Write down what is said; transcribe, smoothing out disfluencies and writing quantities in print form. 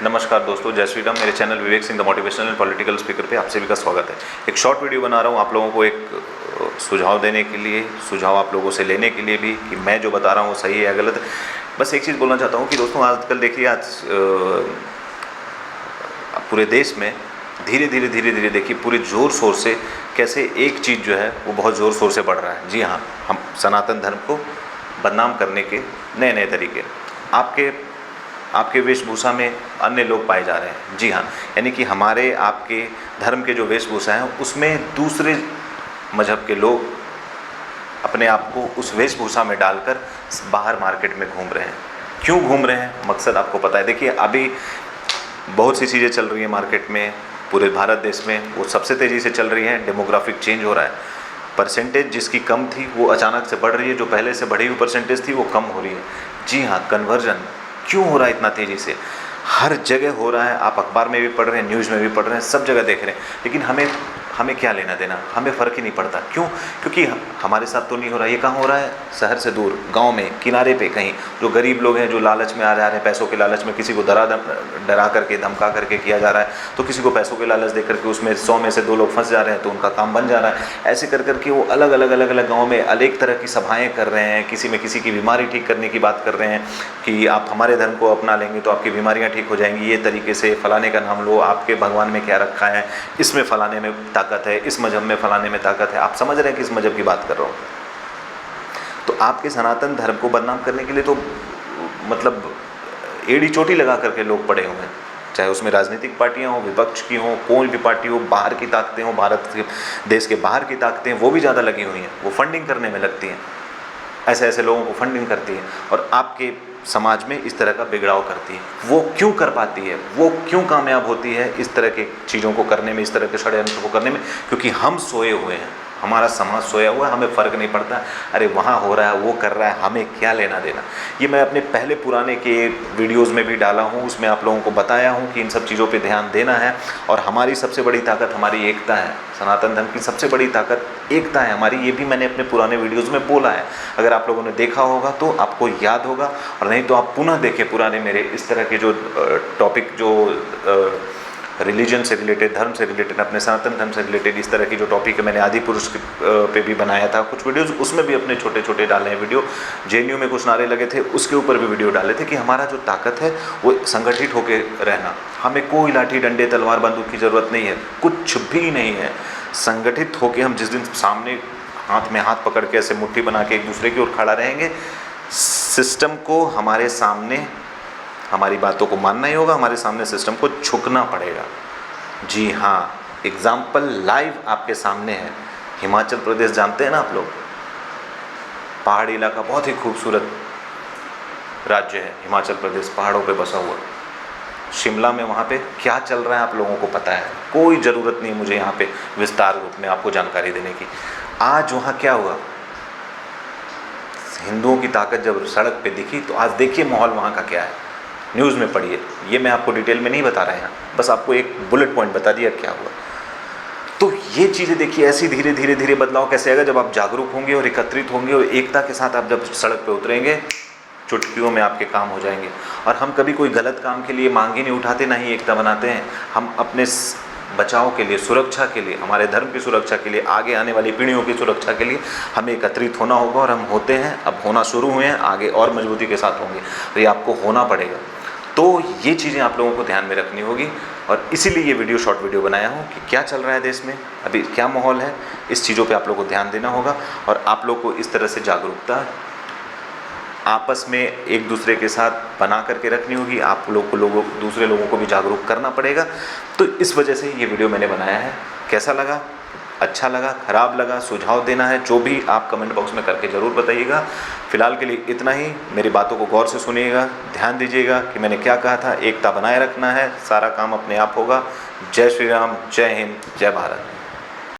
नमस्कार दोस्तों, जय श्री राम। मेरे channel Vivek Singh the motivational and political speaker पे आप सभी का स्वागत है। एक शॉर्ट वीडियो बना रहा हूँ आप लोगों को एक सुझाव देने के लिए, सुझाव आप लोगों से लेने के लिए भी कि मैं जो बता रहा हूँ वो सही है या गलत है। बस एक चीज़ बोलना चाहता हूँ कि दोस्तों आजकल देखिए, आज पूरे देश में धीरे धीरे देखिए पूरे ज़ोर शोर से कैसे एक चीज़ जो है वो बहुत ज़ोर शोर से बढ़ रहा है। जी हाँ, हम सनातन धर्म को बदनाम करने के नए नए तरीके आपके वेशभूषा में अन्य लोग पाए जा रहे हैं। जी हाँ, यानी कि हमारे आपके धर्म के जो वेशभूषा हैं उसमें दूसरे मजहब के लोग अपने आप को उस वेशभूषा में डालकर बाहर मार्केट में घूम रहे हैं। क्यों घूम रहे हैं, मकसद आपको पता है। देखिए, अभी बहुत सी चीज़ें चल रही हैं मार्केट में, पूरे भारत देश में वो सबसे तेज़ी से चल रही है। डेमोग्राफिक चेंज हो रहा है, परसेंटेज जिसकी कम थी वो अचानक से बढ़ रही है, जो पहले से बढ़ी हुई परसेंटेज थी वो कम हो रही है। जी हाँ, कन्वर्जन क्यों हो रहा है इतना तेज़ी से, हर जगह हो रहा है। आप अखबार में भी पढ़ रहे हैं, न्यूज़ में भी पढ़ रहे हैं, सब जगह देख रहे हैं। लेकिन हमें क्या लेना देना, हमें फ़र्क ही नहीं पड़ता। क्यों? क्योंकि हमारे साथ तो नहीं हो रहा। ये कहाँ हो रहा है? शहर से दूर, गांव में, किनारे पे कहीं जो गरीब लोग हैं, जो लालच में आ जा रहे हैं, पैसों के लालच में, किसी को डरा करके धमका करके किया जा रहा है, तो किसी को पैसों के लालच दे करके उसमें 100 में से 2 लोग फंस जा रहे हैं तो उनका काम बन जा रहा है। ऐसे कर करके वो अलग अलग गाँव में अनेक तरह की सभाएँ कर रहे हैं। किसी में किसी की बीमारी ठीक करने की बात कर रहे हैं कि आप हमारे धर्म को अपना लेंगे तो आपकी बीमारियाँ ठीक हो जाएंगी। ये तरीके से फलाने का नाम लो, आपके भगवान में क्या रखा है, इसमें फलाने में ताकत है, इस मजहब में फलाने में ताकत है। आप समझ रहे हैं कि इस मजहब की बात कर रहा हूँ। तो आपके सनातन धर्म को बदनाम करने के लिए तो मतलब एड़ी चोटी लगा करके लोग पड़े हुए हैं, चाहे उसमें राजनीतिक पार्टियां हो, विपक्ष की हो, कोई भी पार्टी हो, बाहर की ताकतें हो, भारत के देश के बाहर की ताकतें, वो भी ज़्यादा लगी हुई हैं। वो फंडिंग करने में लगती हैं, ऐसे लोगों को फंडिंग करती है और आपके समाज में इस तरह का बिगड़ाव करती है। वो क्यों कर पाती है, वो क्यों कामयाब होती है इस तरह की चीज़ों को करने में, इस तरह के षड्यंत्र को करने में? क्योंकि हम सोए हुए हैं, हमारा समाज सोया हुआ है, हमें फ़र्क नहीं पड़ता। अरे वहाँ हो रहा है, वो कर रहा है, हमें क्या लेना देना। ये मैं अपने पहले पुराने के वीडियोज़ में भी डाला हूँ, उसमें आप लोगों को बताया हूँ कि इन सब चीज़ों पे ध्यान देना है। और हमारी सबसे बड़ी ताकत हमारी एकता है। सनातन धर्म की सबसे बड़ी ताकत एकता है हमारी। ये भी मैंने अपने पुराने वीडियोज़ में बोला है। अगर आप लोगों ने देखा होगा तो आपको याद होगा, और नहीं तो आप पुनः देखें पुराने मेरे इस तरह के जो टॉपिक, जो रिलीजन से रिलेटेड, धर्म से रिलेटेड, अपने सनातन धर्म से रिलेटेड इस तरह की जो टॉपिक है, मैंने आदि पुरुष पे भी बनाया था कुछ वीडियोस, उसमें भी अपने छोटे छोटे डाले हैं वीडियो। जेएनयू में कुछ नारे लगे थे, उसके ऊपर भी वीडियो डाले थे कि हमारा जो ताकत है वो संगठित होकर रहना। हमें कोई लाठी डंडे तलवार बंदूक की ज़रूरत नहीं है, कुछ भी नहीं है। संगठित होकर हम जिस दिन सामने हाथ में हाथ पकड़ के ऐसे मुट्ठी बना के एक दूसरे की ओर खड़ा रहेंगे, सिस्टम को हमारे सामने हमारी बातों को मानना ही होगा, हमारे सामने सिस्टम को झुकना पड़ेगा। जी हाँ, एग्जाम्पल लाइव आपके सामने है। हिमाचल प्रदेश जानते हैं ना आप लोग, पहाड़ी इलाका, बहुत ही खूबसूरत राज्य है हिमाचल प्रदेश, पहाड़ों पे बसा हुआ। शिमला में वहाँ पे क्या चल रहा है आप लोगों को पता है। कोई ज़रूरत नहीं मुझे यहाँ पे विस्तार रूप में आपको जानकारी देने की। आज वहाँ क्या हुआ, हिंदुओं की ताकत जब सड़क पे दिखी, तो आज देखिए माहौल वहाँ का क्या है। न्यूज़ में पढ़िए, ये मैं आपको डिटेल में नहीं बता रहे हैं, बस आपको एक बुलेट पॉइंट बता दिया क्या हुआ। तो ये चीज़ें देखिए, ऐसी धीरे धीरे बदलाव कैसे आएगा, जब आप जागरूक होंगे और एकत्रित होंगे और एकता के साथ आप जब सड़क पे उतरेंगे, चुटकियों में आपके काम हो जाएंगे। और हम कभी कोई गलत काम के लिए मांग ही नहीं उठाते, ना ही एकता बनाते हैं। हम अपने बचाव के लिए, सुरक्षा के लिए, हमारे धर्म की सुरक्षा के लिए, आगे आने वाली पीढ़ियों की सुरक्षा के लिए हमें एकत्रित होना होगा। और हम होते हैं, अब होना शुरू हुए हैं, आगे और मजबूती के साथ होंगे। तो ये आपको होना पड़ेगा। तो ये चीज़ें आप लोगों को ध्यान में रखनी होगी, और इसीलिए ये वीडियो, शॉर्ट वीडियो बनाया हूँ कि क्या चल रहा है देश में, अभी क्या माहौल है, इस चीज़ों पे आप लोगों को ध्यान देना होगा। और आप लोग को इस तरह से जागरूकता आपस में एक दूसरे के साथ बना करके रखनी होगी। आप लोग को दूसरे लोगों को भी जागरूक करना पड़ेगा। तो इस वजह से ये वीडियो मैंने बनाया है। कैसा लगा, अच्छा लगा, ख़राब लगा, सुझाव देना है, जो भी आप कमेंट बॉक्स में करके ज़रूर बताइएगा। फ़िलहाल के लिए इतना ही। मेरी बातों को गौर से सुनिएगा, ध्यान दीजिएगा कि मैंने क्या कहा था। एकता बनाए रखना है, सारा काम अपने आप होगा। जय श्री राम, जय हिंद, जय भारत।